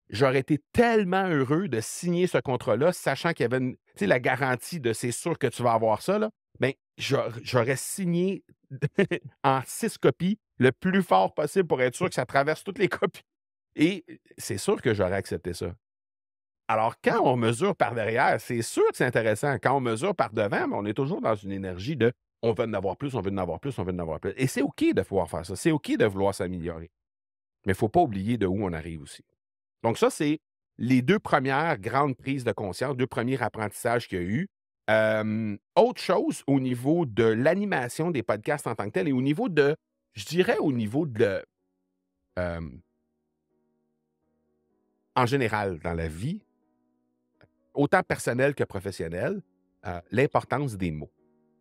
j'aurais été tellement heureux de signer ce contrat-là, sachant qu'il y avait une tu sais, la garantie de «c'est sûr que tu vas avoir ça», là, ben, j'aurais signé en 6 copies, le plus fort possible pour être sûr que ça traverse toutes les copies et c'est sûr que j'aurais accepté ça. Alors, quand on mesure par derrière, c'est sûr que c'est intéressant. Quand on mesure par devant, ben, on est toujours dans une énergie de: «On veut en avoir plus, on veut en avoir plus, on veut en avoir plus» et c'est OK de pouvoir faire ça. C'est OK de vouloir s'améliorer, mais il ne faut pas oublier de où on arrive aussi. Donc ça, c'est les 2 premières grandes prises de conscience, 2 premiers apprentissages qu'il y a eu. Autre chose au niveau de l'animation des podcasts en tant que tel et au niveau de je dirais au niveau de, hem, en général dans la vie, autant personnel que professionnel, l'importance des mots.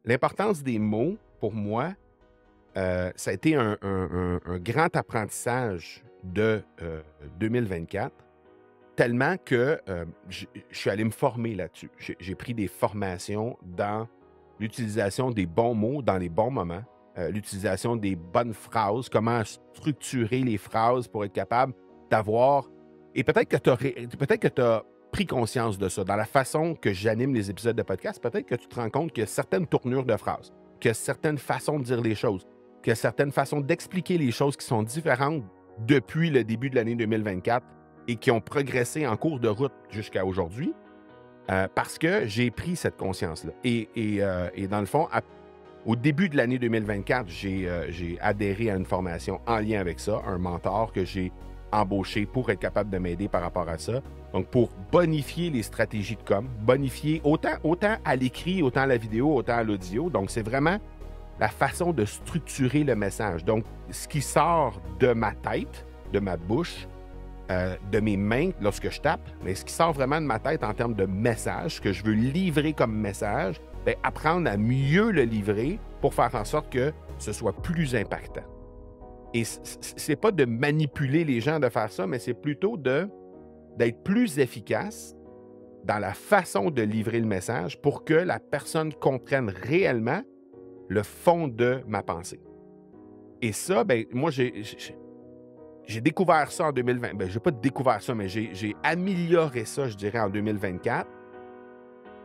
L'importance des mots, pour moi, ça a été un grand apprentissage de, 2024. Tellement que, je suis allé me former là-dessus. J'ai pris des formations dans l'utilisation des bons mots dans les bons moments, l'utilisation des bonnes phrases, comment structurer les phrases pour être capable d'avoir et peut-être que tu as pris conscience de ça. Dans la façon que j'anime les épisodes de podcast, peut-être que tu te rends compte qu'il y a certaines tournures de phrases, qu'il y a certaines façons de dire les choses, qu'il y a certaines façons d'expliquer les choses qui sont différentes depuis le début de l'année 2024 et qui ont progressé en cours de route jusqu'à aujourd'hui, parce que j'ai pris cette conscience-là. Et dans le fond, au début de l'année 2024, j'ai adhéré à une formation en lien avec ça, un mentor que j'ai embauché pour être capable de m'aider par rapport à ça. Donc, pour bonifier les stratégies de com, bonifier autant à l'écrit, autant à la vidéo, autant à l'audio. Donc, c'est vraiment la façon de structurer le message. Donc, ce qui sort de ma tête, de ma bouche, de mes mains lorsque je tape, mais ce qui sort vraiment de ma tête en termes de message, que je veux livrer comme message, bien, apprendre à mieux le livrer pour faire en sorte que ce soit plus impactant. Et c'est pas de manipuler les gens de faire ça, mais c'est plutôt d'être plus efficace dans la façon de livrer le message pour que la personne comprenne réellement le fond de ma pensée. Et ça, ben, moi, j'ai découvert ça en 2020. Ben, j'ai pas découvert ça, mais j'ai amélioré ça, je dirais, en 2024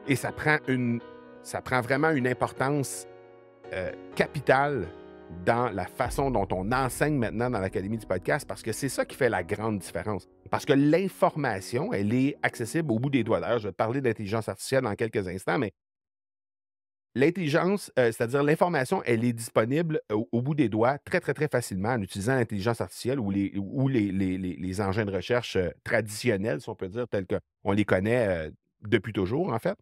et ça prend vraiment une importance, capitale dans la façon dont on enseigne maintenant dans l'Académie du podcast parce que c'est ça qui fait la grande différence. Parce que l'information, elle est accessible au bout des doigts. D'ailleurs, je vais te parler d'intelligence artificielle dans quelques instants, mais l'intelligence, c'est-à-dire l'information, elle est disponible au bout des doigts très, très, très facilement en utilisant l'intelligence artificielle ou les engins de recherche, traditionnels, si on peut dire, tels qu'on les connaît, depuis toujours, en fait.